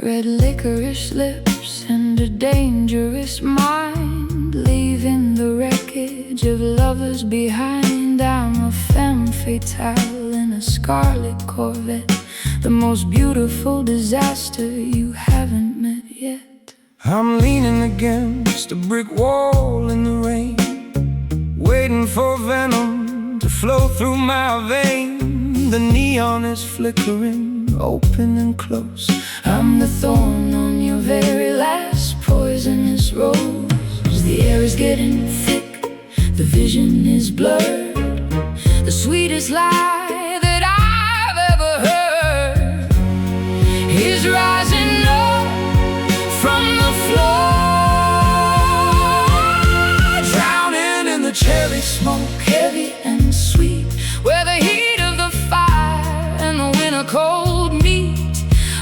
Red licorice lips and a dangerous mind, leaving the wreckage of lovers behind. I'm a femme fatale in a scarlet Corvette, the most beautiful disaster you haven't met yet. I'm leaning against a brick wall in the rain, waiting for venom to flow through my vein. The neon is flickering, open and close. I'm the thorn on your very last poisonous rose. The air is getting thick, the vision is blurred. The sweetest lie that I've ever heard is rising up from the floor, drowning in the cherry smoke, heavy and sweet, where the heat of the fire and the winter cold meet.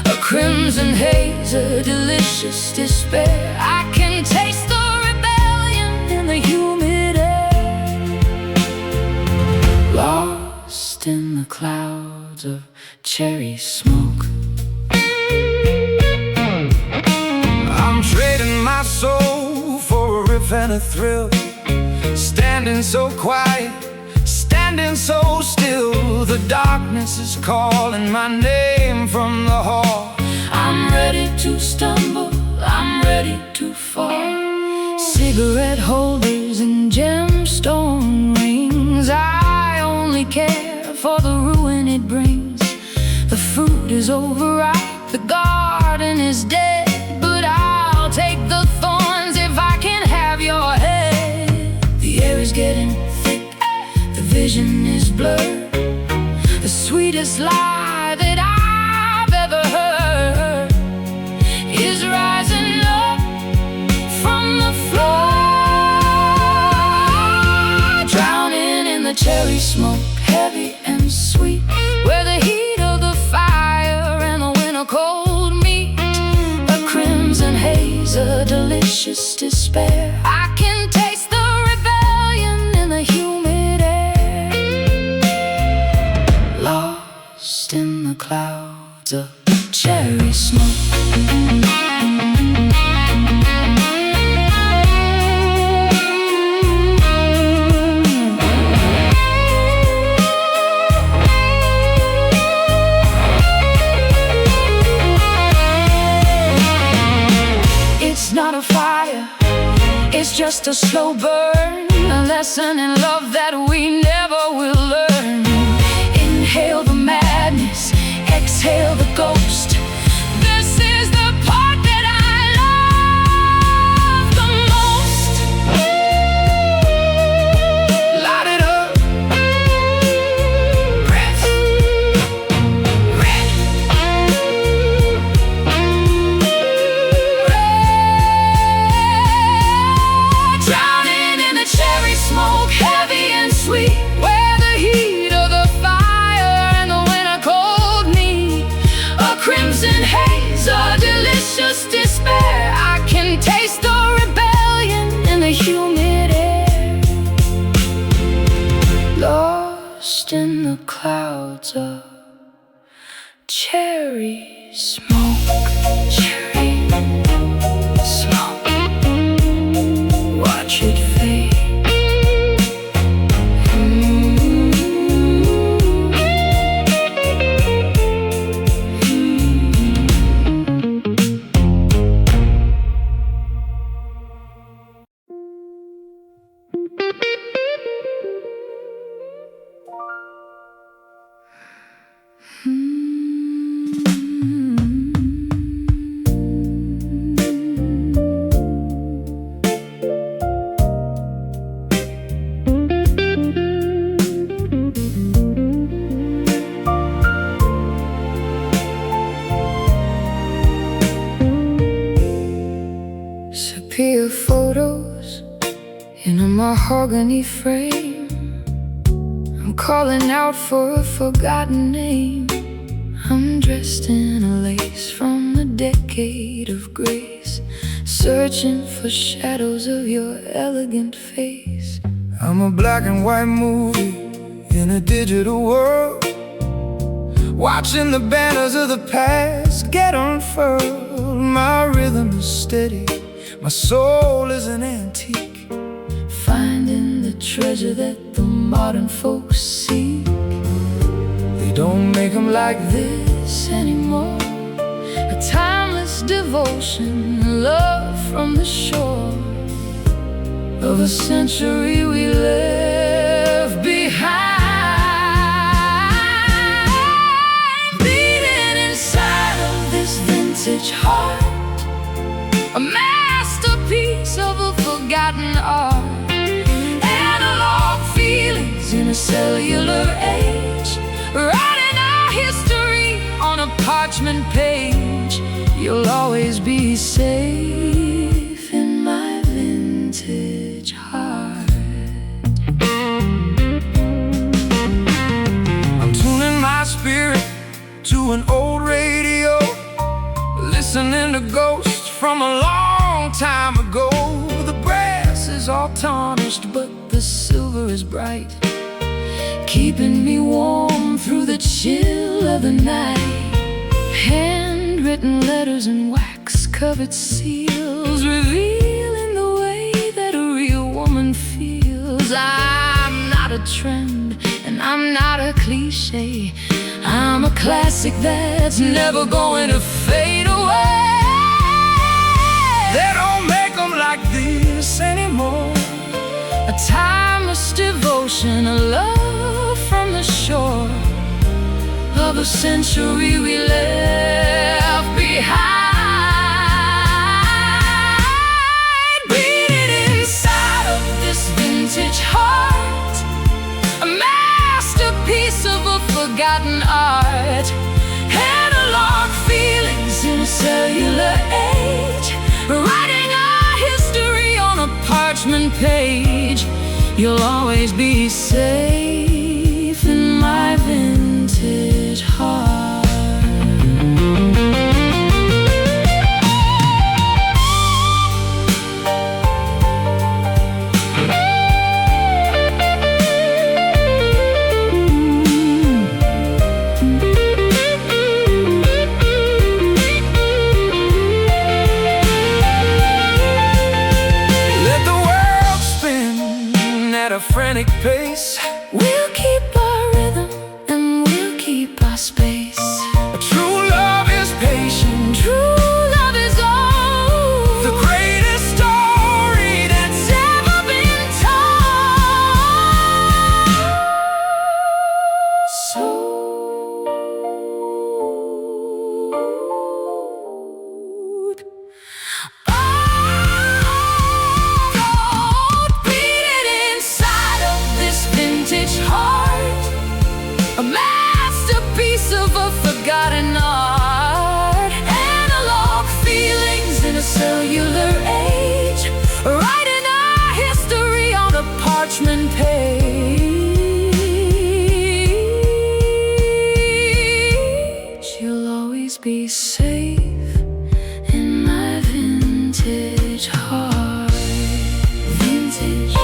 A crimson haze, a delicious despair. I can taste the rebellion in the humid air, lost in the clouds of cherry smoke. I'm trading my soul for a riff and a thrill, standing so quiet, standing so still. The darkness is calling my name from the hall. I'm ready to stumble, I'm ready to fall. Cigarette holders and gemstone rings, I only care for the ruin it brings. The fruit is overripe, the garden is dead, but I'll take the thorns if I can have your head. The air is getting thick, the vision is blurred. The sweetest lie that I've ever heard is rising up from the floor, drowning in the cherry smoke, heavy and sweet, where the heat of the fire and the winter cold meet. A crimson haze, a delicious despair. I can taste the rebellion in the humid air, lost in the clouds of cherry smoke. It's not a fire, it's just a slow burn, a lesson in love that we never will learn. Inhale the madness, exhale the ghost. This is the part that I love the most. Light it up, breath, red, drowning in the cherry smoke, heavy and sweet, where the heat of the fire and the winter cold meet. A crimson haze, a delicious despair. I can taste the rebellion in the humid air, lost in the clouds of cherry smoke. Cherry smoke, watch it fade. mahogany frame. I'm calling out for a forgotten name. I'm dressed in a lace from a decade of grace, searching for shadows of your elegant face. I'm a black and white movie in a digital world, watching the banners of the past get unfurled. My rhythm is steady, my soul is an antique, finding the treasure that the modern folks seek. They don't make them like this anymore. A timeless devotion, love from the shore of a century we left behind. Beating inside of this vintage heart, a masterpiece of a forgotten art. Analog feelings in a cellular age, writing our history on a parchment page. You'll always be safe in my vintage heart. I'm tuning my spirit to an old radio, listening to ghosts from a long time ago. The brass is all tarnished, but the silver is bright, keeping me warm through the chill of the night. Handwritten letters and wax-covered seals, revealing the way that a real woman feels. I'm not a trend, and I'm not a cliche. I'm a classic that's never going to fade away. They don't make them like this anymore. A timeless devotion, a love from the shore of a century we left behind. Beating inside of this vintage heart, a masterpiece of a forgotten art. Analog feelings in a cellular age, writing our history on a parchment page. You'll always be safe in my vintage heart. Frantic pace, we'll keep our rhythm and we'll keep our space. True love is patient, true love is old, the greatest story that's ever been told. So a masterpiece of a forgotten art. Analog feelings in a cellular age, writing our history on a parchment page. You'll always be safe in my vintage heart. Vintage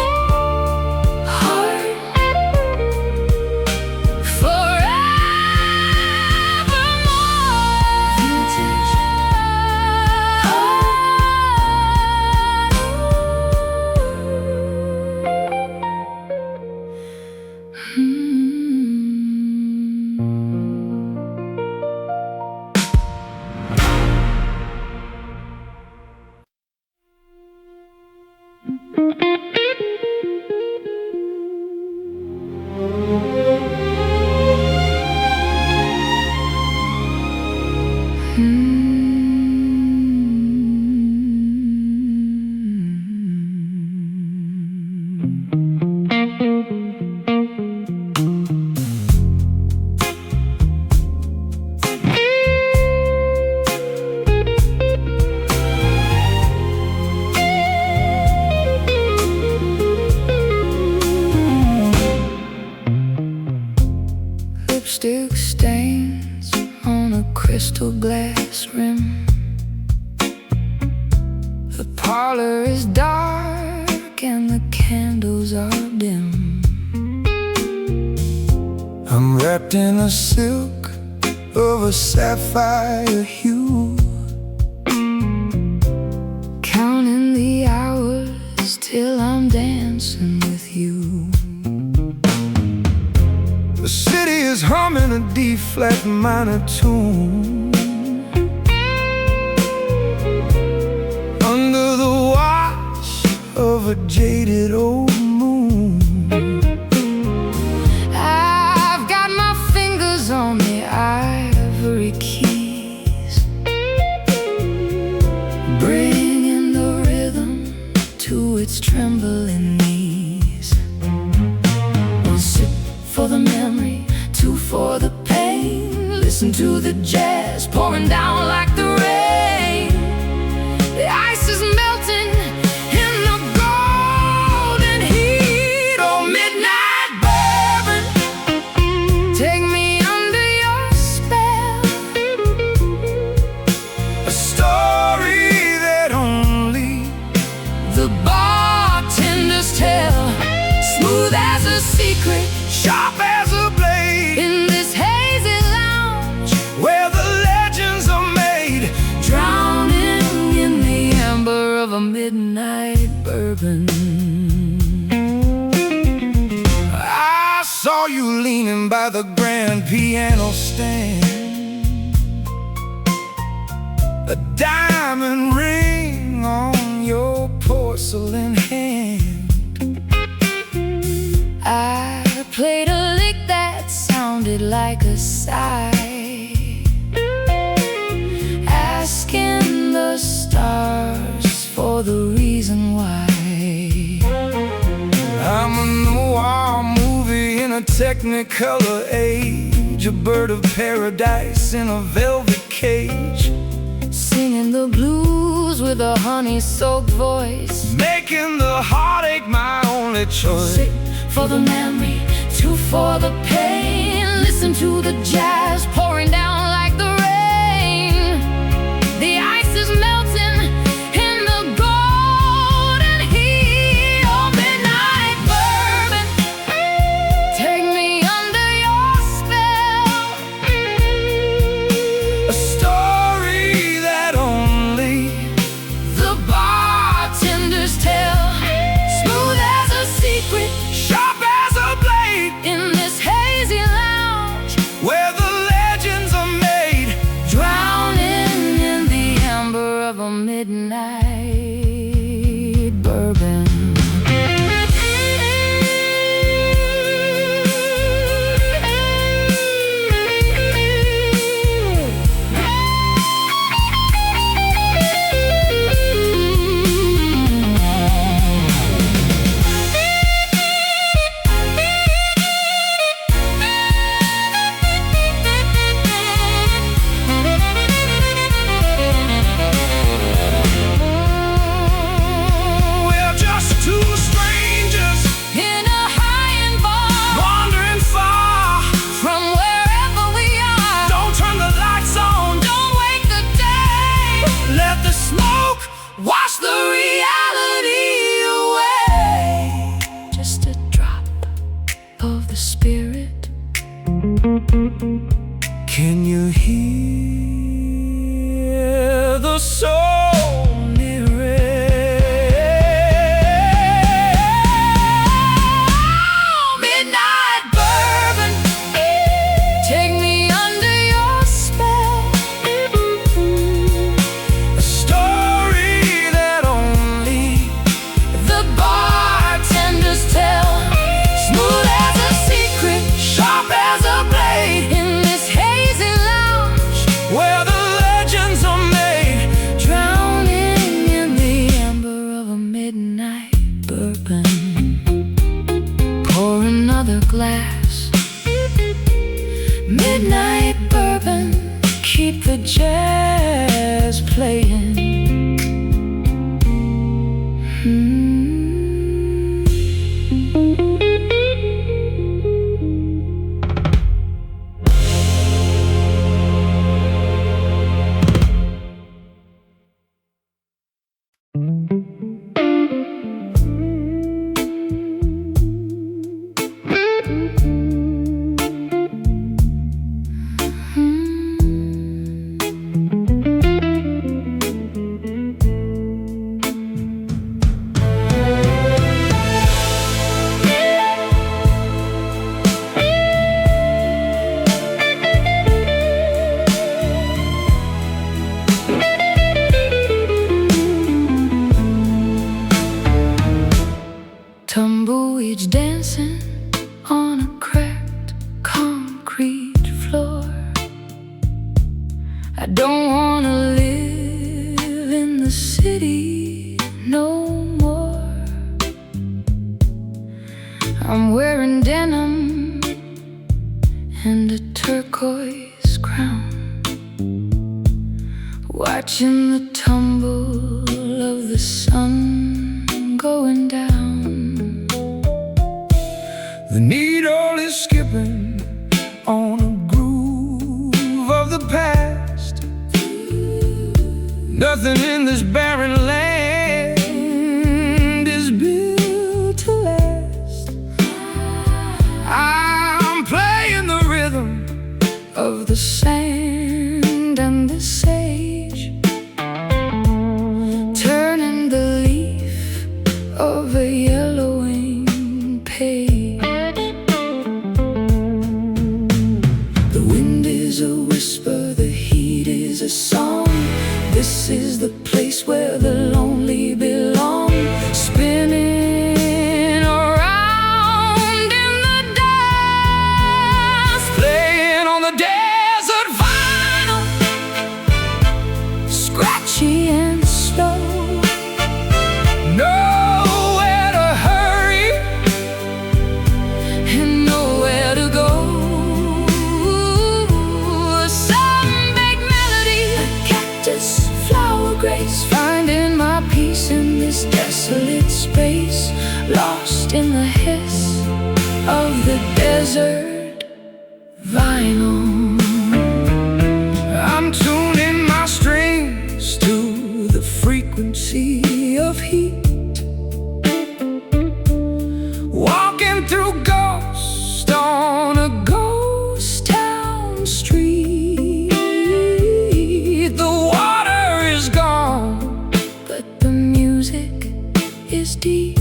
lipstick stains on a crystal glass rim. The parlor is dark and the candles are dim. I'm wrapped in a silk of a sapphire hue, counting the hours till I'm dancing with you. The city is humming a D-flat minor tune, under the watch of a jaded old moon. I've got my fingers on the ivory keys, bringing the rhythm to its trembling knees. One sip for the memory, two for the pain. Listen to the jazz pouring down like the rain. The ice is melting in the golden heat. Oh, midnight bourbon, take me under your spell. A story that only The bartenders tell, smooth as a secret, sharp as a blade, in this hazy lounge, where the legends are made, drowning in the amber of a midnight bourbon. I saw you leaning by the grand piano stand, a diamond ring on your porcelain hand. I played a lick that sounded like a sigh, asking the stars for the reason why. I'm a noir movie in a technicolor age, a bird of paradise in a velvet cage, Singing the blues with a honey-soaked voice. making the heartache my only choice. Sip for the memory, two for the pain. Listen to the jazz pouring down like the rain. The ice is melting in the golden heat. Oh, midnight bourbon, take me under your spell. A story that only The bartenders tell, smooth as a secret, sharp as a blade, in this hazy lounge, where the legends are made, drowning in the amber of a midnight bourbon. we're just two strangers In a high-end bar, wandering far. from wherever we are, Don't turn the lights on, don't wake the day. let the smoke Wash the reality away. Just a drop of the spirit. Can you hear the soul near Midnight bourbon, take me under your spell. a story that only The bartenders tell, smooth as a secret, sharp as a blade, in this hazy lounge, where the legends are made, drowning in the amber of a midnight bourbon. Pour another glass. Midnight bourbon, keep the jazz playing. dancing on a cracked concrete floor. I don't wanna live in the city no more. I'm wearing denim and a turquoise crown, watching the tumble of the sun going down. The needle is skipping on a groove of the past. Nothing in this barren land is built to last. I'm playing the rhythm of the sand and the sage, turning the leaf of a yellowing page. The wind is a whisper, the heat is a song. This is the place where the lonely belong, spinning around in the dance, playing on the desert vinyl, scratchy and slow. Nowhere to hurry and nowhere to go. Some big melody, a cactus, flower grace, finding my peace in this desolate space, lost in the hiss of the desert vinyl. I'm tuning my strings to the frequency of heat, walking through ghosts on a ghost town street. The water is gone, but the music is deep.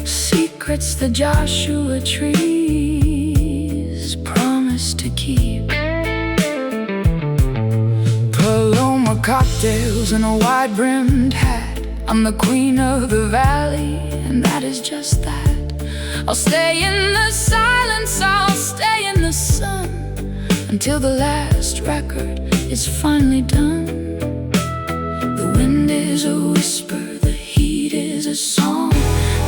Secrets the Joshua trees promise to keep. Paloma cocktails and a wide-brimmed hat. I'm the queen of the valley, and that is just that. I'll stay in the silence, I'll stay in the sun, until the last record is finally done. The wind is a whisper, the heat is a song.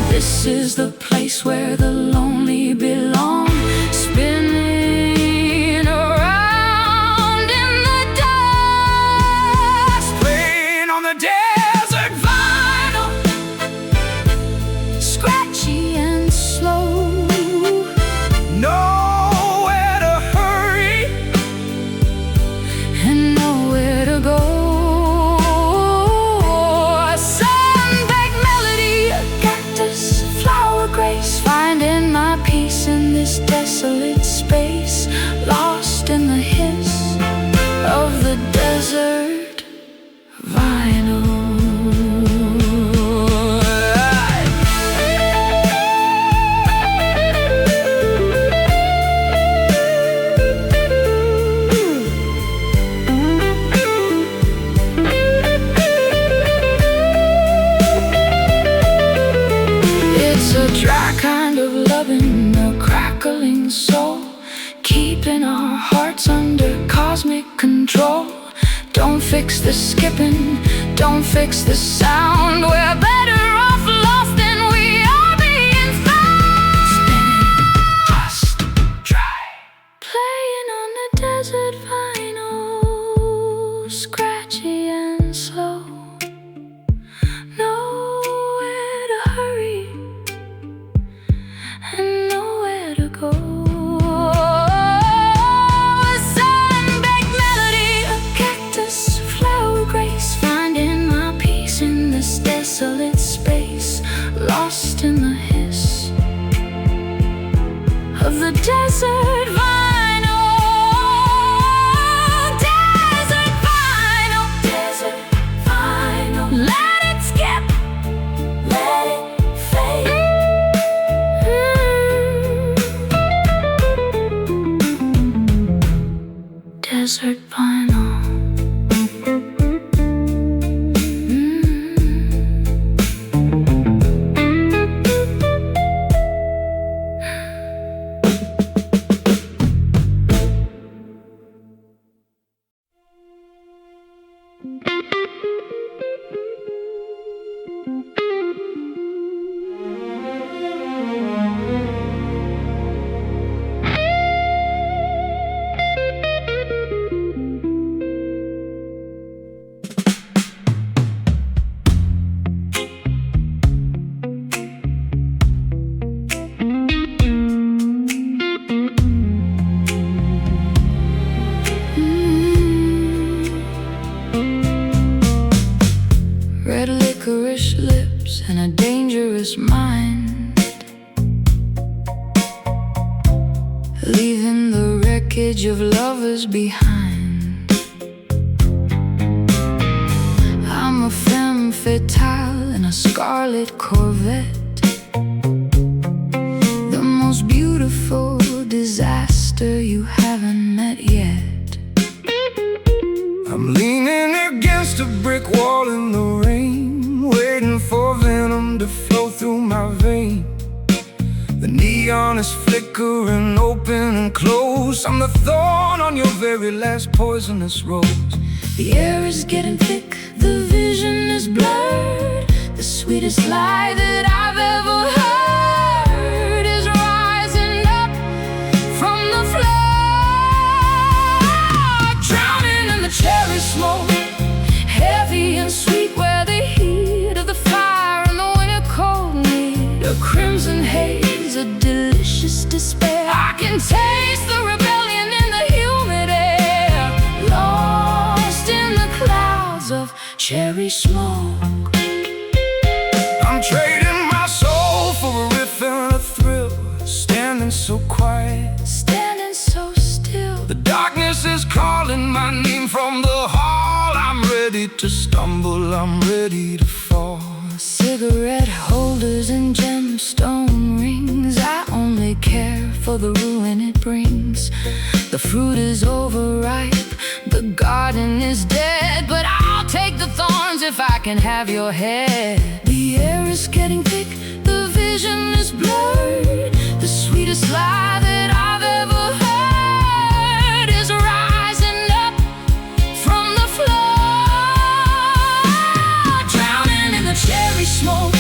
This is the place where the lonely belong, spinning around in the dust, playing on the desert vinyl, scratchy and slow. Nowhere to hurry and nowhere to go. A sun-baked melody, a cactus, flower grace, finding my peace in this desolate space, lost in the hiss of the desert vinyl. It's a dry kind of loving, a crackling soul, keeping our hearts under cosmic control. Don't fix the skipping, don't fix the sound. We're better off lost than we are being found. Spinning, just dry, playing on the desert vinyl, scratchy and slow. Nowhere to hurry and nowhere to go. A sun-baked melody, a cactus, flower grace, finding my peace in this desolate space, lost in the hiss of the desert vinyl. Desert vinyl, desert vinyl. Let it skip, let it fade. Desert vinyl. wreckage of lovers behind. I'm a femme fatale in a scarlet Corvette, the most beautiful disaster you haven't met yet. I'm leaning against a brick wall in the rain, waiting for venom to flow through my veins. The neon is flickering open and close. I'm the thorn on your very last poisonous rose. The air is getting thick, the vision is blurred. The sweetest lie that I've ever heard is rising up from the floor, drowning in the cherry smoke, heavy and sweet where the heat of the fire and the winter cold meet. A crimson haze, a delicious despair. I can taste the rebellion in the humid air, lost in the clouds of cherry smoke. I'm trading my soul for a riff and a thrill, standing so quiet, Standing so still. the darkness is calling my name from the hall. I'm ready to stumble, I'm ready to fall. Cigarette holders and gemstone rings, I only care for the ruin it brings. The fruit is overripe, the garden is dead, but I'll take the thorns if I can have your head. The air is getting thick, the vision is blurred. The sweetest lie that I've ever heard is rising up from the floor, drowning in the cherry smoke,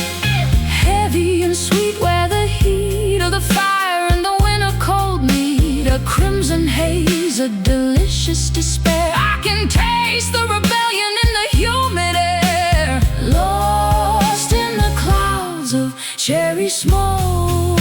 heavy and sweet where the heat of the fire and the winter cold meet. A crimson haze, a delicious despair. I can taste the rebellion in the humid air, lost in the clouds of cherry smoke.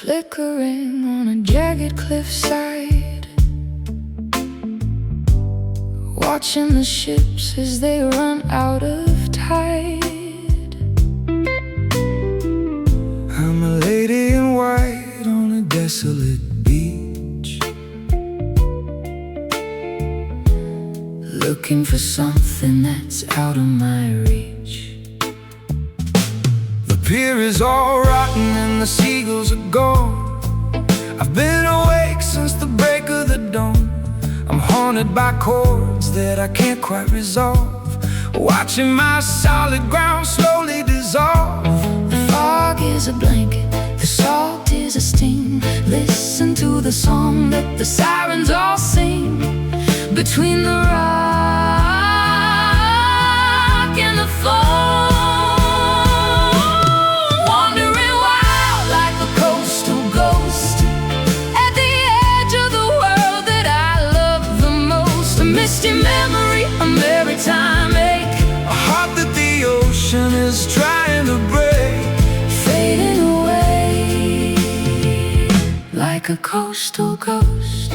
flickering on a jagged cliffside, watching the ships as they run out of tide. looking for something that's out of my reach. The pier is all rotten and the seagulls are gone. I've been awake since the break of the dawn. I'm haunted by chords that I can't quite resolve, watching my solid ground slowly dissolve. The fog is a blanket, the salt is a sting. Listen to the song that the sirens all sing. Between the rock and the foam, wandering wild like a coastal ghost, at the edge of the world that I love the most. A misty memory, a maritime ache, a heart that the ocean is trying to break, fading away like a coastal ghost.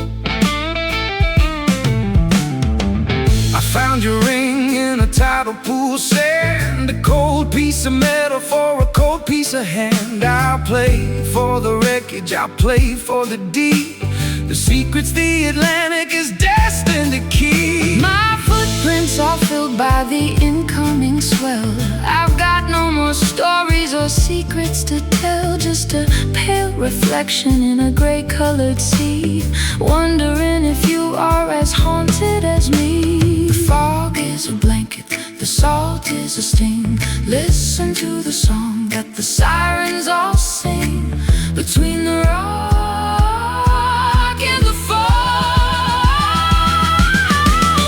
I found your ring in a tidal pool of sand, a cold piece of metal for a cold piece of hand. I'll play for the wreckage, I'll play for the deep, the secrets the Atlantic is destined to keep. My footprints are filled by the incoming swell. I've got no more stories or secrets to tell, just a pale reflection in a gray-colored sea, wondering if you are as haunted as me. The fog is a blanket, the salt is a sting. Listen to the song that the sirens all sing. Between the rock and the foam,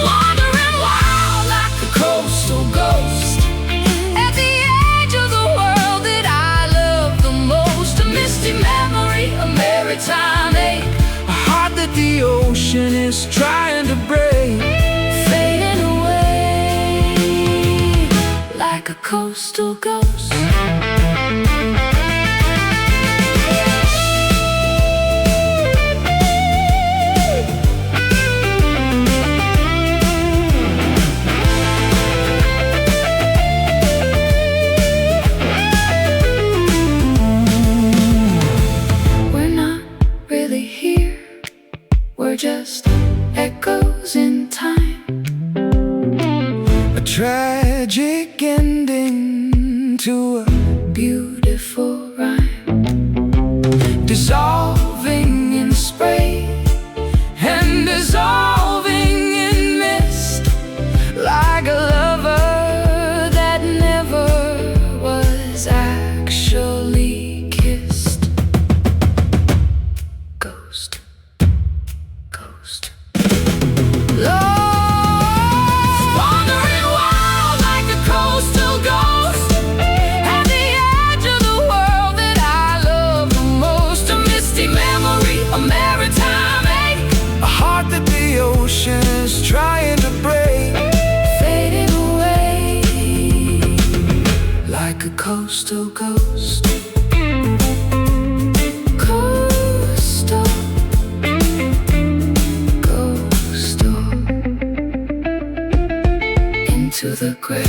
wandering wild like a coastal ghost, at the edge of the world that I love the most. A misty memory, a maritime ache, a heart that the ocean is trying to break, fading away like a coastal ghost. We're not really here, we're just echoes in time. a tragic ending to a Beautiful rhyme, dissolving in spray and dissolving in mist, like a lover that never was actually kissed. ghost, ghost. Wandering wild like a coastal ghost, at the edge of the world that I love the most. A misty memory, a maritime ache, a heart that the ocean is trying to break, Fading away like a coastal ghost. Coastal, coastal, into the grave.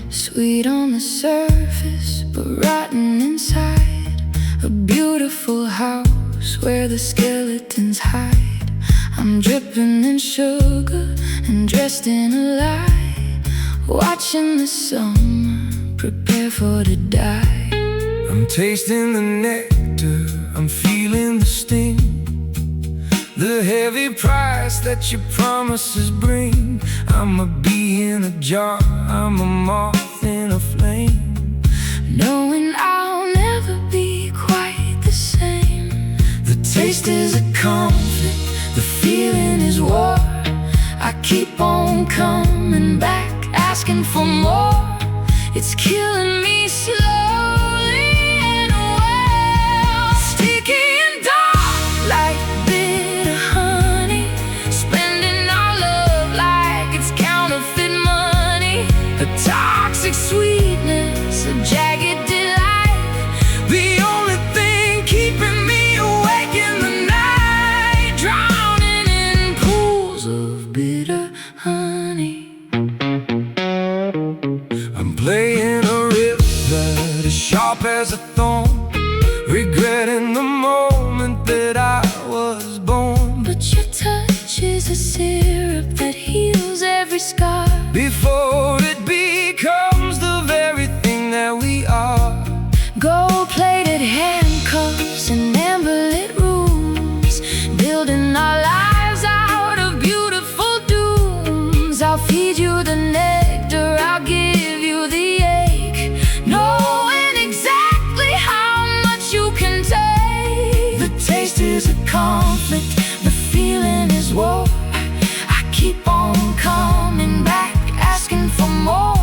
Sweet on the surface, but rotten inside. A beautiful house where the skeletons hide. I'm dripping in sugar and dressed in a lie, watching the summer prepare for to die. I'm tasting the nectar, I'm feeling the sting, the heavy price that your promises bring. I'm a bee in a jar, I'm a moth in a flame, knowing I'll never be quite the same. The taste is a conflict, the feeling is war. I keep on coming back, asking for more. It's killing me slowly and well. Sticky and dark like bitter honey, spending our love like it's counterfeit money. A toxic sweetness, a jagged delight, the only thing keeping me awake in the night, drowning in pools of bitter honey. I'm playing a river as sharp as a thorn, regretting the moment that I was born. But your touch is a syrup that heals every scar, before it becomes the very thing that we are. Gold-plated handcuffs and amber-lit rooms, building our lives out of beautiful dooms. I'll feed you the nectar, I'll give you the ache, knowing exactly how much you can take. The taste is a conflict, the feeling is war. I keep on coming back, asking for more.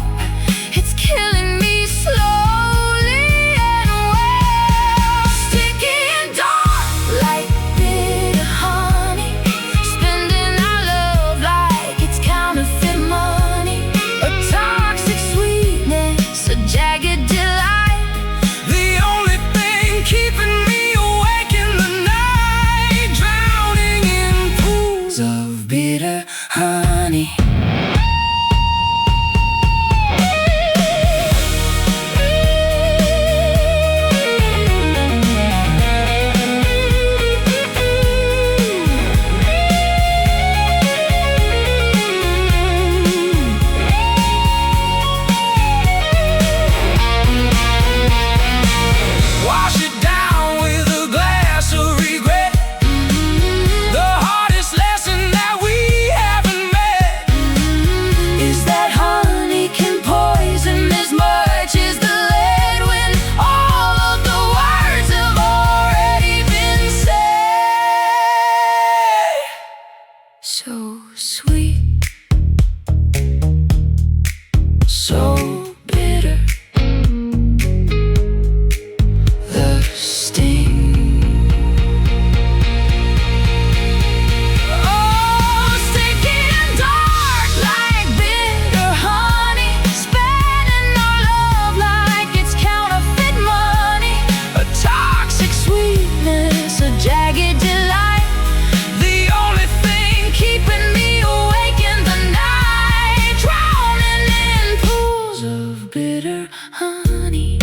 It's killing me slowly and well. Sticky and dark Like bitter honey, spending our love like it's counterfeit money. a toxic Sweetness, a jagged delight, the only thing keeping me awake in the night, drowning in pools of bitter honey. Wash it down with a glass of regret, the hardest lesson that we haven't met is that honey can poison as much as the lead when all of the words have already been said. So sweet, so bitter, the sting. Oh, sticky and dark Like bitter honey, spending our love like it's counterfeit money. a toxic Sweetness, a jagged delight, the only thing keeping me awake in the night, drowning in pools of bitter honey.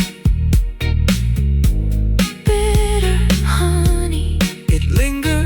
Bitter honey. it lingers.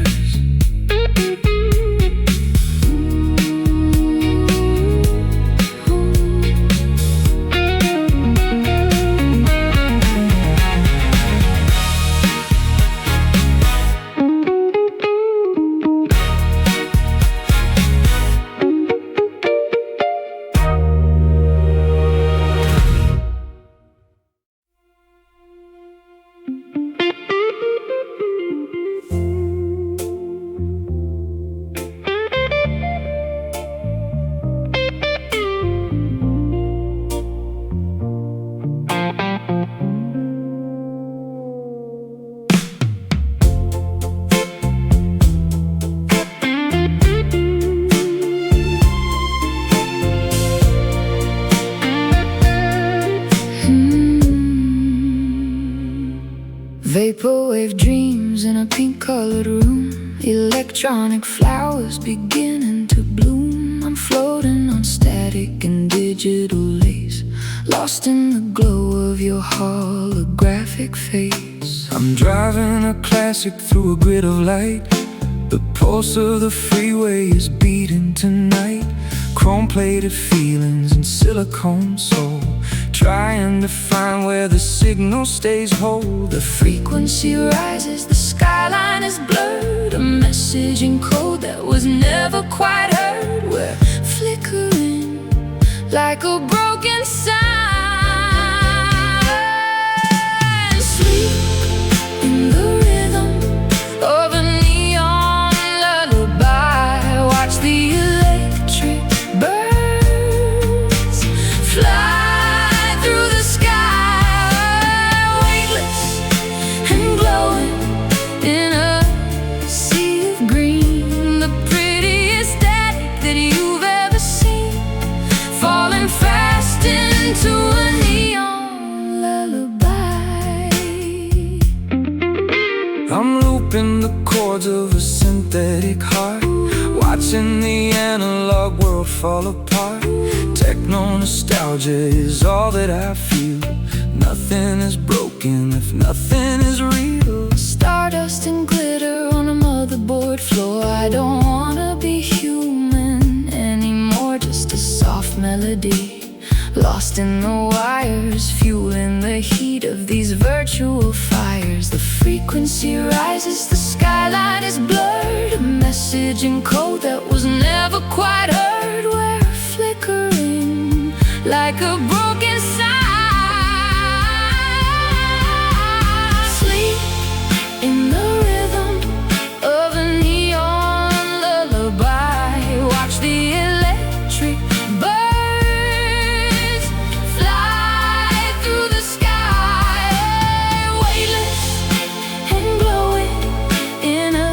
Vaporwave dreams in a pink-colored room, electronic flowers beginning to bloom. I'm floating on static and digital lace, lost in the glow of your holographic face. I'm driving a classic through a grid of light, the pulse of the freeway is beating tonight. Chrome-plated feelings and silicone soul, trying to find where the signal stays whole. The frequency rises, the skyline is blurred. A message in code that was never quite heard. We're flickering like a broken sign. Sleep in the rhythm of a neon lullaby. Watch the electric birds fly through the sky, weightless and glowing in a sea of green. The prettiest static that you've ever seen, falling fast into a neon lullaby. I'm looping the chords of a synthetic heart, watching the analog world fall apart. Techno nostalgia is all that I feel. Nothing is broken if nothing is real. Stardust and glitter on a motherboard floor. I don't wanna be human anymore, just a soft melody, lost in the wires, fueling the heat of these virtual fires. The frequency rises, the skyline is blurred. A message in code that was never quite heard. We're flickering like a broken sign. Sleep in the rhythm of a neon lullaby. Watch the electric birds fly through the sky, weightless and glowing in a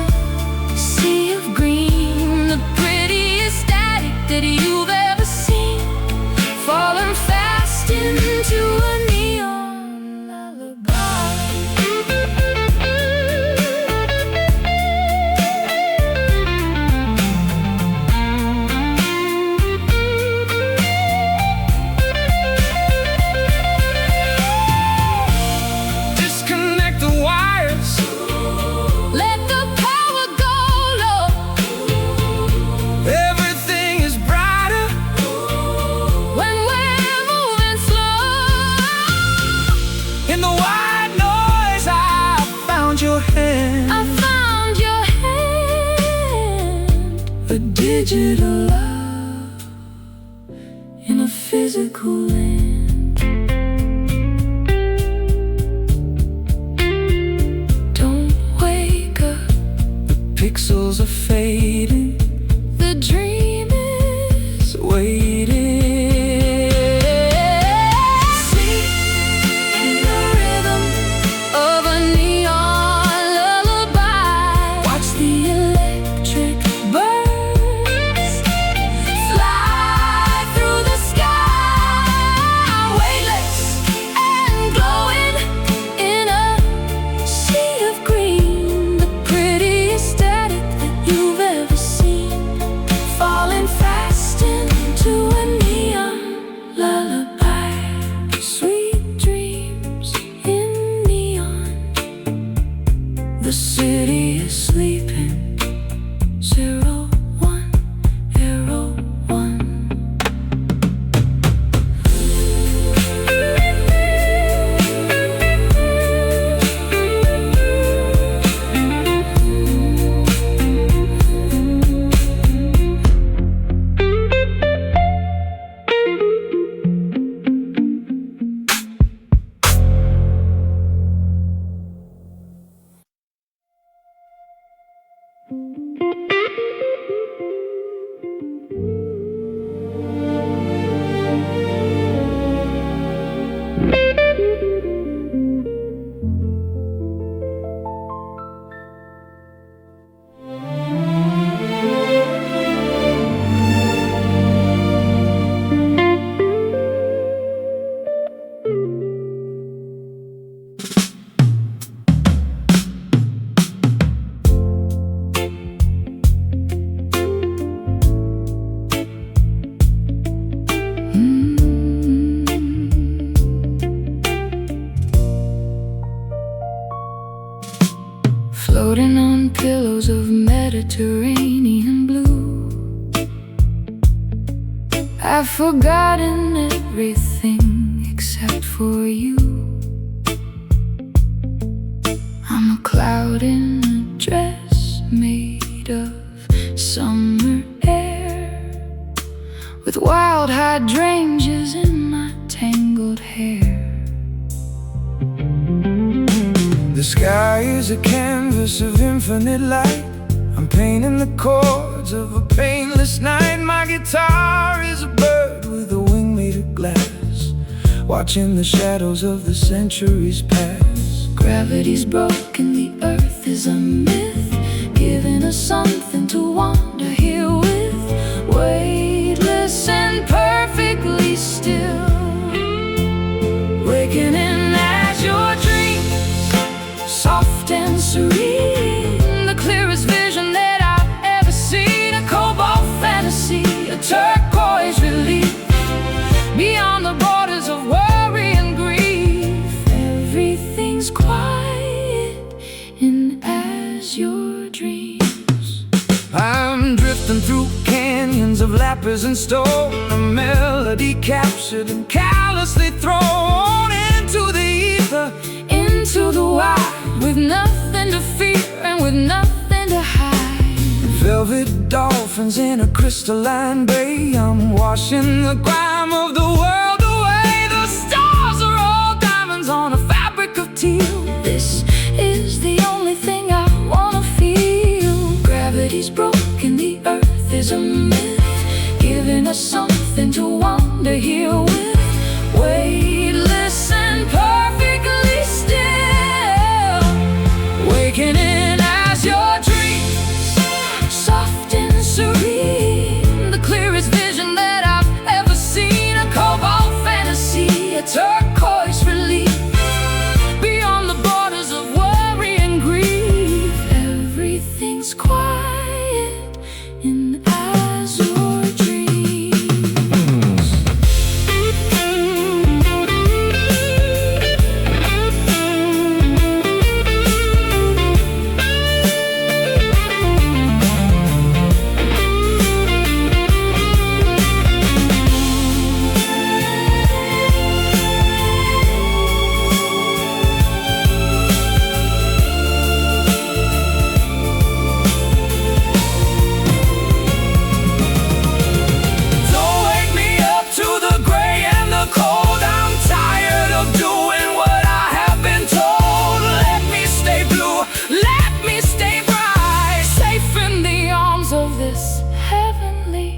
sea of green. The prettiest static that you've ever seen, falling fast into a neon lullaby. Disconnect the wires, Let the power go low. everything is brighter. When we're moving slow, In the white noise I found your hand, I found your hand. a digital love In a physical land. Don't wake up, pixels are fading, the dream is waiting. Sleep in the rhythm of a neon lullaby. Watch the electric birds fly through the sky, weightless and glowing in a sea of green. The prettiest static that you've ever seen, falling fast into a neon lullaby. Sweet dreams in neon. The city is sleeping. 0101. Floating on pillows of Mediterranean blue. I've forgotten everything except for you. I'm a cloud in a dress made of summer air, with wild hydrangeas in my tangled hair. The sky is a canvas of infinite light. I'm painting the chords of a painless night. My guitar is a bird with a wing made of glass, watching the shadows of the centuries pass. Gravity's broken, the earth is a myth, giving us something to wander here with. Weightless and perfectly still, waking in as your dreams, soft and serene. The clearest vision that I've ever seen, a cobalt fantasy, a turquoise relief, beyond the borders of worry and grief. Everything's quiet in as your dreams. I'm drifting through canyons of lapis and stone, a melody captured and callously thrown into the ether, Into the wild, with nothing to fear and with nothing to hide. velvet dolphins in a crystalline bay. I'm washing the grime of the world away. The stars are all diamonds on a fabric of teal. This is the only thing I wanna feel. Gravity's broken, the earth is a myth, giving us something to wander here with. Weightless and perfectly still, waking in as your dreams, soft and serene. The clearest vision that I've ever seen, a cobalt fantasy, a turquoise relief, beyond the borders of worry and grief. Everything's quiet in as your dreams. Don't wake me up to the gray and the cold. I'm tired of doing what I have been told. Let me stay blue, let me stay bright, Safe in the arms of this heavenly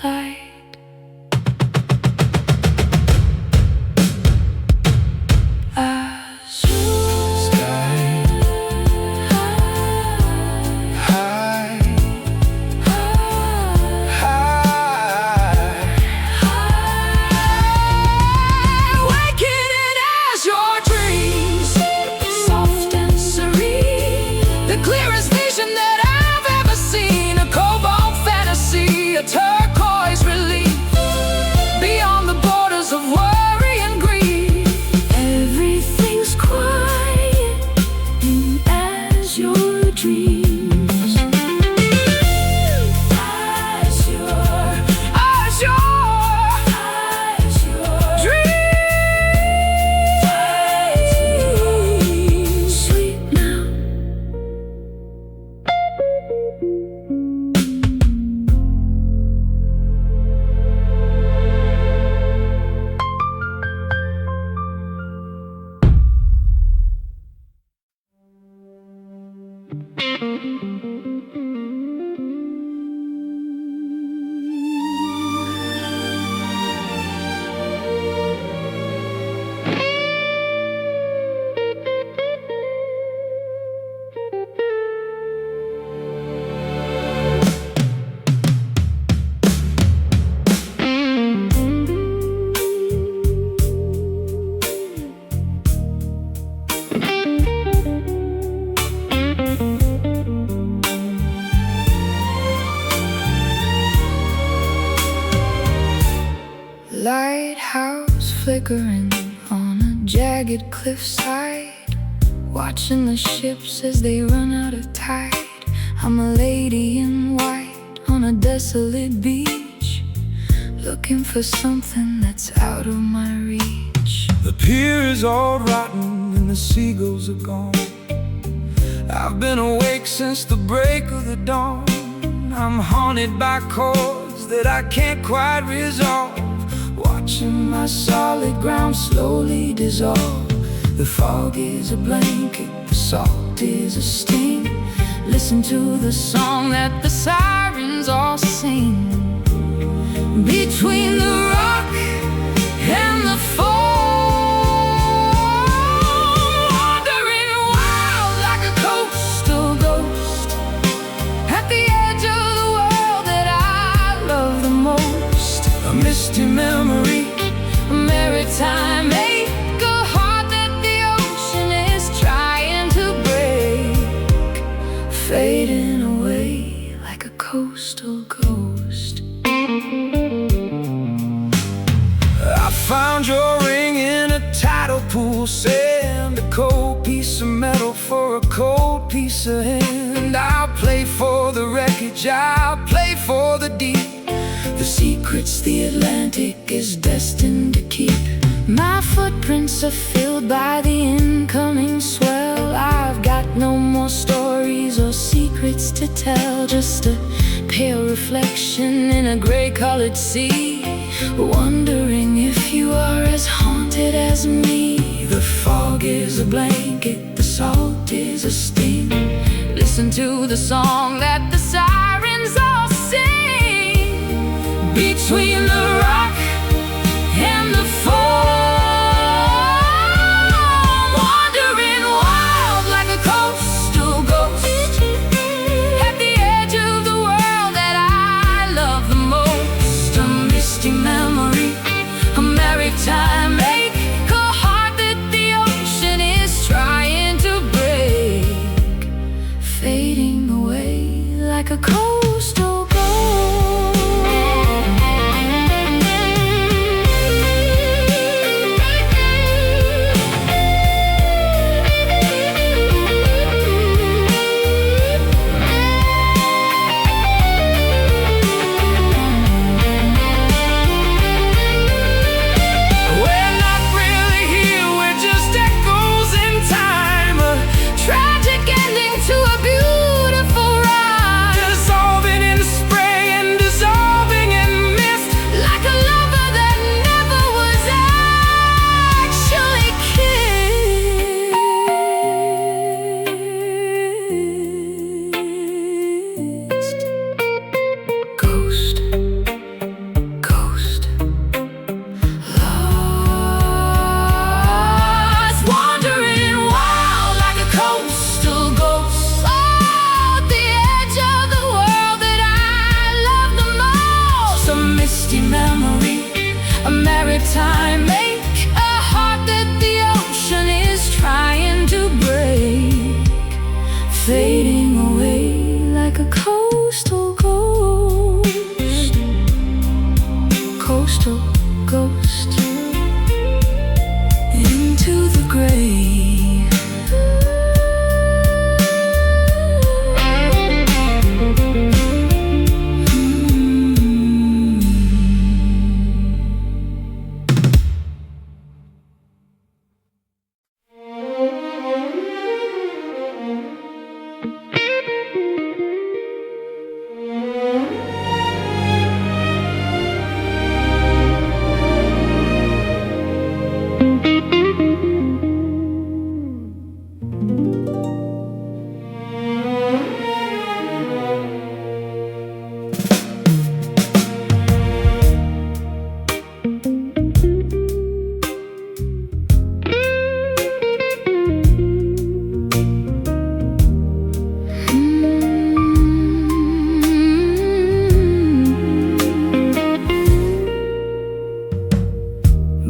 light. Azure sky high, high. waking in as your dreams, soft and serene. The clearest vision that I've ever seen, a cobalt fantasy, a turquoise relief, beyond the borders of worry and grief. Everything's quiet in as your dreams. As your dreams. Sleep now. Lighthouse flickering on a jagged cliffside, watching the ships as they run out of tide. I'm a lady in white on a desolate beach, looking for something that's out of my reach. The pier is all rotten and the seagulls are gone. I've been awake since the break of the dawn. I'm haunted by chords that I can't quite resolve, watching my solid ground slowly dissolve. The fog is a blanket, the salt is a sting. Listen to the song that the sirens all sing. Between the rock and the foam, wandering wild like a coastal ghost, at the edge of the world that I love the most. A misty memory, a maritime ache, a heart that the ocean is trying to break, fading away like a coastal ghost. I found your ring in a tidal pool, sand, a cold piece of metal for a cold piece of hand. I'll play for the wreckage, I'll play for the deep, the secrets the Atlantic is destined to keep. My footprints are filled by the incoming swell. I've got no more stories or secrets to tell, just a pale reflection in a gray-colored sea, wondering if you are as haunted as me. The fog is a blanket, the salt is a sting. Listen to the song that the sirens all sing. Between the rock and the foam, wandering wild like a coastal ghost, at the edge of the world that I love the most. A misty memory, a maritime ache, a heart that the ocean is trying to break, fading away like a coastal ghost. Time make a heart that the ocean is trying to break, fading away like a coastal ghost. Coastal ghost into the grave.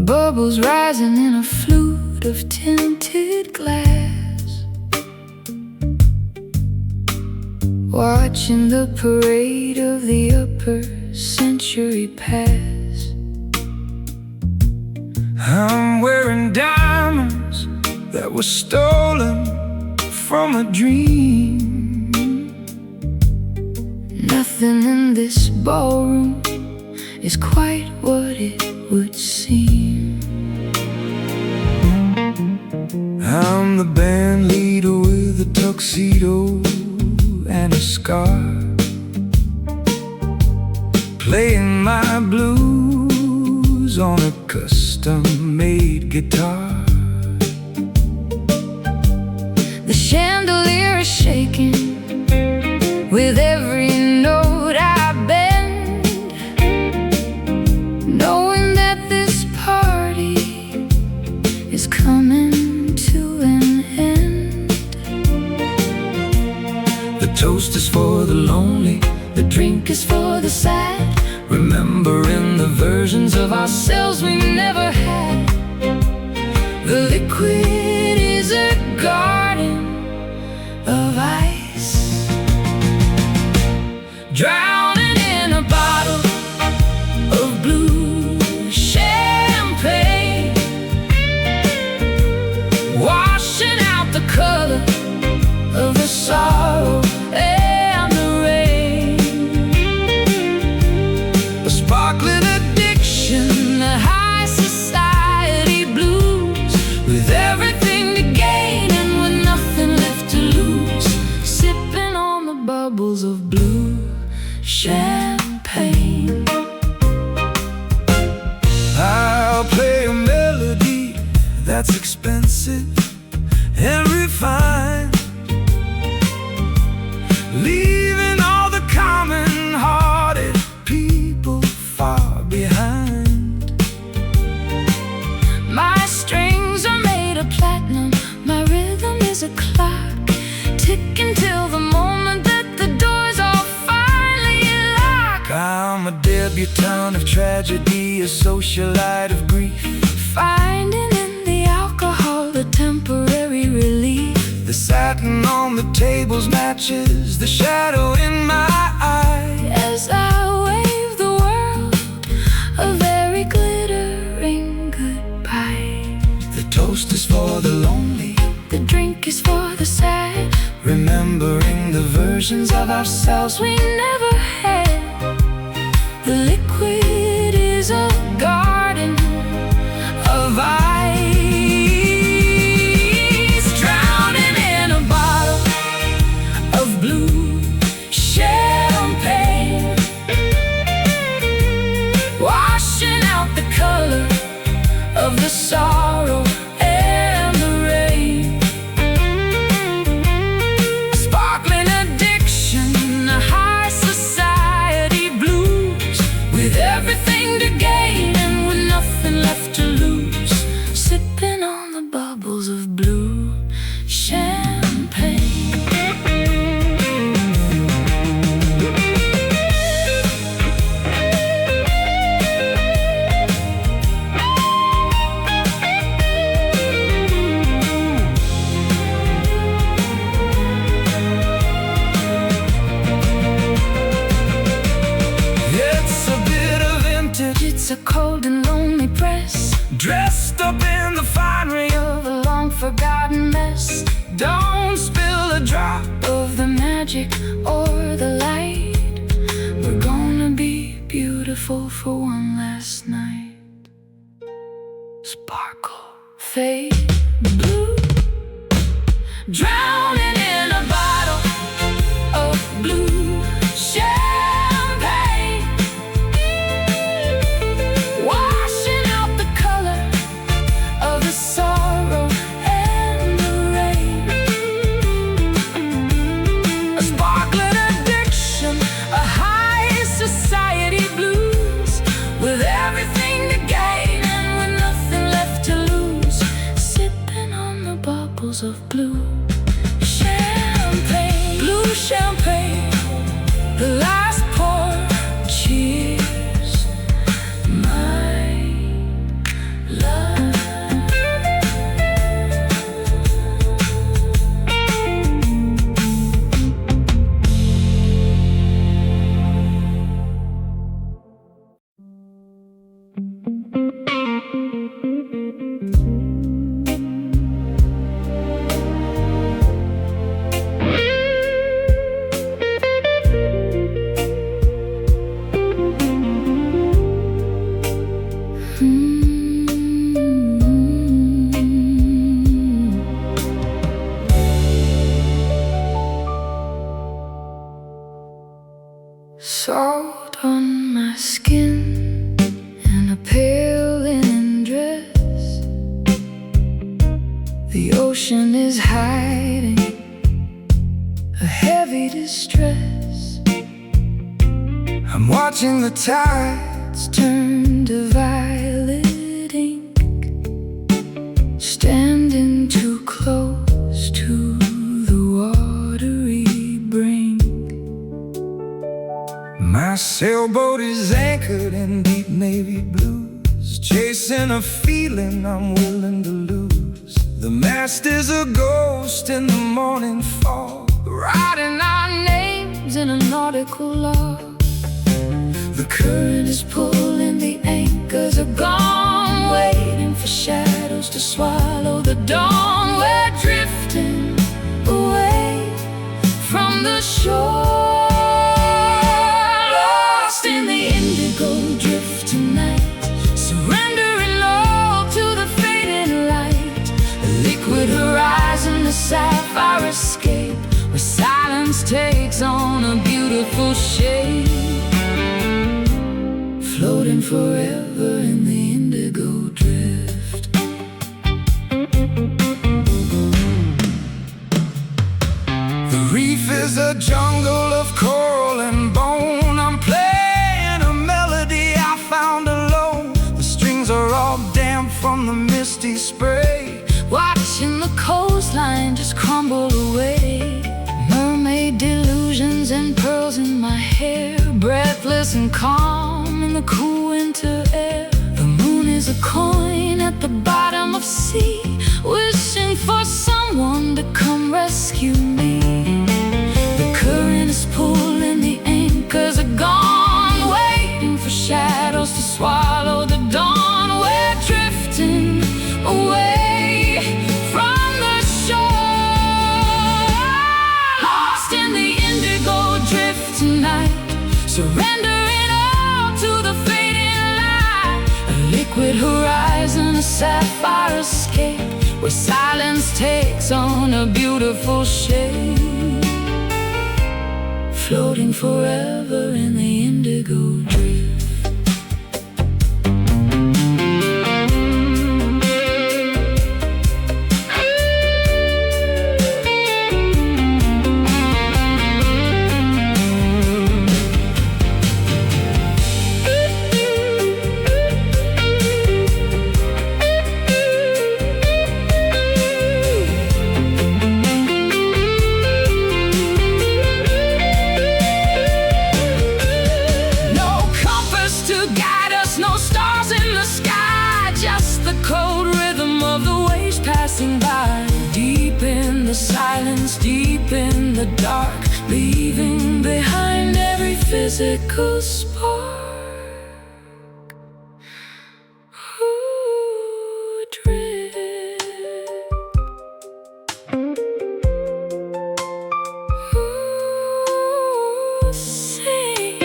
Bubbles rising in a flute of tinted glass, watching the parade of the upper century pass. I'm wearing diamonds that were stolen from a dream. Nothing in this ballroom is quite what it would seem. I'm the band leader with a tuxedo and a scar, playing my blues on a custom-made guitar. The chandelier is shaking with every note I bend, knowing that this party is coming to an end. The toast is for the lonely, The drink is for the sad, remembering the versions of ourselves we never had. The liquid is a garden of ice, drowning in a bottle of blue champagne, washing out the color of the sorrow and the rain. a sparkling addiction, The high society blues, with everything to gain and with nothing left to lose, sipping on the bubbles of blue champagne. I'll play a melody that's expensive and refined, leaving all the common-hearted people far behind. My strings are made of platinum, my rhythm is a clock, ticking till the moment that the doors all finally lock. I'm a debutante of tragedy, a socialite of grief, Finding in the alcohol the temporary relief. the satin on the tables matches the shadow in my eye. As I wave the world a very glittering goodbye. The toast is for the lonely, The drink is for the sad, remembering the versions of ourselves we never had. The liquid is a garden of ice, drowning in a bottle of blue champagne, washing out the color of the sorrow and the rain. A sparkling addiction, a high society blues, with everything to gain and with nothing left to lose, sipping on the bubbles of blue champagne. It's a bit of vintage, It's a cold and lonely press, dressed up in the finery of of a long forgotten mess. don't spill a drop. Of the magic or the light, we're gonna be beautiful for one last night. Sparkle, fade, blue, drowning in a bottle of blue champagne, washing out the color of the sorrow and the rain. A sparkling addiction, a high society blues, with everything to gain and with nothing left to lose, sipping on the bubbles of blue champagne. Blue champagne, the last pour, cheers, my love. hiding a heavy distress. I'm watching the tides turn to violet ink, standing too close to the watery brink. My sailboat is anchored in deep navy blues, chasing a feeling I'm willing to lose. The mast is a ghost in the morning fog, writing our names in a nautical log. The current is pulling, the anchors are gone, waiting for shadows to swallow the dawn. We're drifting away from the shore, lost in the indigo drift tonight, surrendering all to the fading light. A liquid horizon, a sapphire escape, where silence takes on a beautiful shape, floating forever in the indigo drift. The reef is a jungle of coral and bone. I'm playing a melody I found alone. The strings are all damp from the misty spray, watching the coastline just crumble away. Mermaid delusions and pearls in my hair, breathless and calm in the cool winter air. The moon is a coin at the bottom of sea, wishing for someone to come rescue me. The current is pulling, the anchors are gone, waiting for shadows to swallow the dawn. We're drifting away from the shore, lost in the indigo drift tonight, surrendering all to the fading light. A liquid horizon, a sapphire escape, where silence takes on a beautiful shape, floating forever in the indigo drift. Deep in the silence, deep in the dark, leaving behind every physical spark. Ooh, drift. Ooh, sing.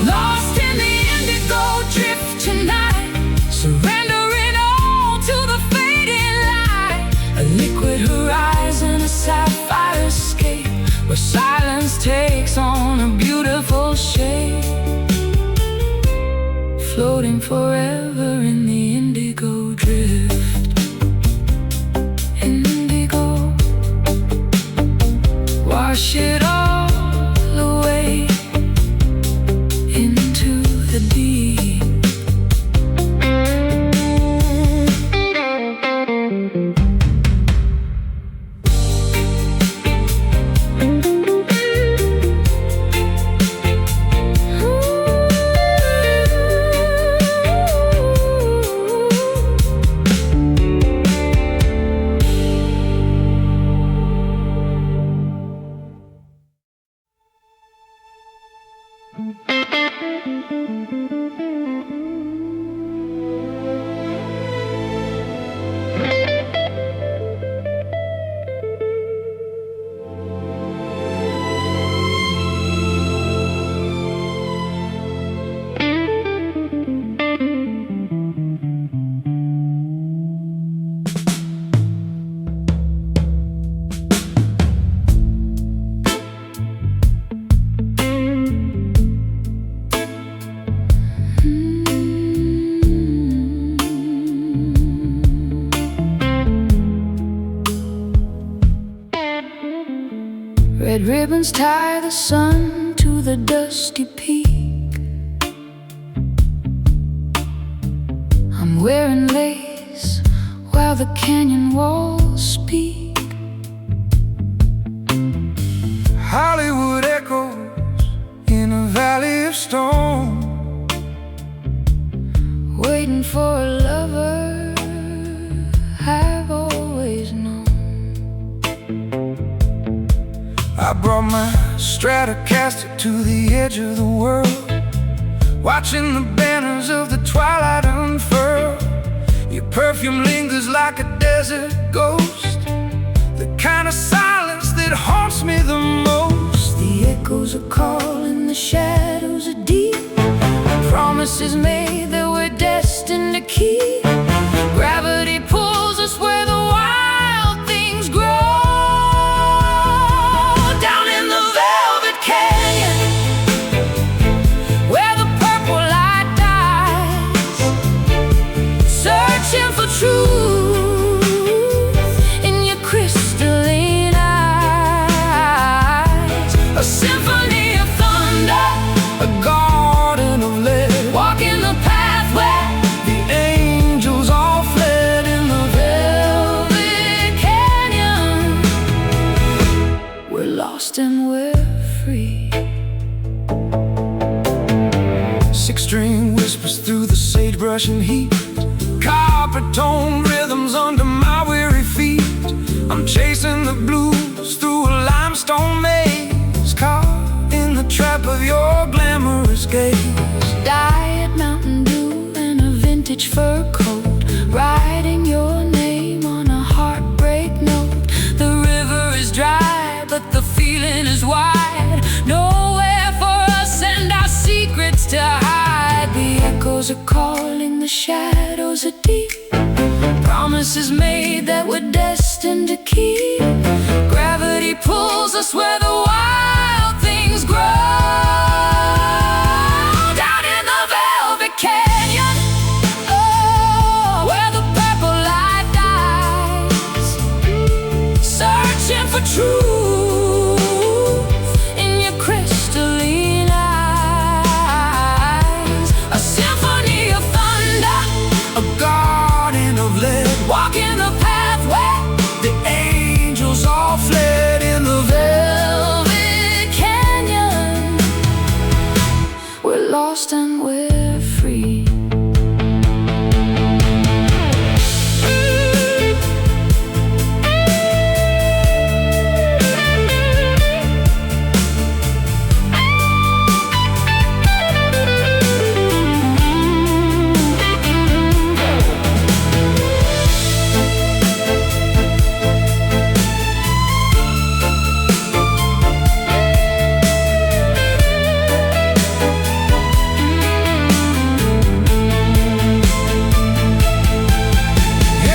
Lost in the indigo drift tonight, surrendering all to the fading light. A liquid horizon, a sapphire escape, where silence takes on a beautiful shape, floating forever in the indigo drift. Indigo, wash it all away into the deep. ribbons tie the sun to the dusty peak. I'm wearing lace while the canyon walls speak. Hollywood echoes in a valley of stone, waiting for a lover I've always known. I brought my Stratocaster to the edge of the world, watching the banners of the twilight unfurl. Your perfume lingers like a desert ghost, the kind of silence that haunts me the most. The echoes are calling, the shadows are deep, promises made that we're destined to keep. Gravity pulls us where the wild things grow. Down in the velvet canyon, where the purple light dies, searching for truth in your crystalline eyes. A symphony of thunder, A garden of lead, walking the path where the angels all fled in the velvet canyon. We're lost and we're free. six-string whispers through the sagebrush and heat, copper-toned rhythms under my weary feet. I'm chasing the blues through a limestone maze, caught in the trap of your glamorous gaze. Diet Mountain Dew and a vintage fur coat, writing your name on a heartbreak note. The river is dry, but the feeling is wide. Nowhere for us and our secrets to hide. The echoes are calling, the shadows are deep, promises made that we're destined to keep. Gravity pulls us where the wild things grow. Down in the velvet canyon, oh, where the purple light dies, searching for truth in your crystalline eyes. A symphony of thunder, A garden of lead, walking the path where the angels all fled in the velvet canyon. We're lost and we're free.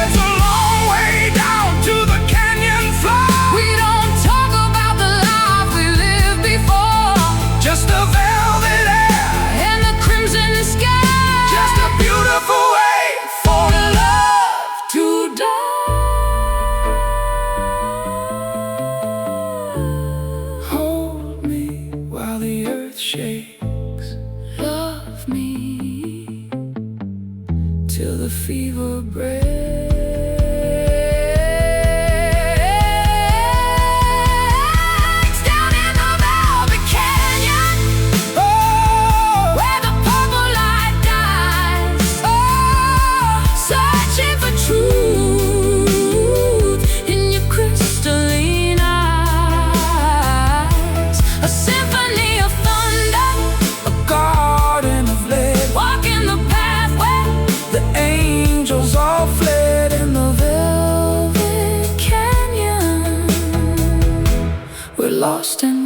It's a long way down to the canyon floor. We don't talk about the life we lived before, Just a velvet air, and the crimson sky. just a beautiful way for love to die. hold me while the earth shakes, Love me till the fever breaks. Down in the velvet canyon, oh, where the purple light dies, oh, searching for truth in your crystalline eyes. A symphony of thunder, a garden of lead, walking the path where the angels all fled in the velvet canyon. We're lost in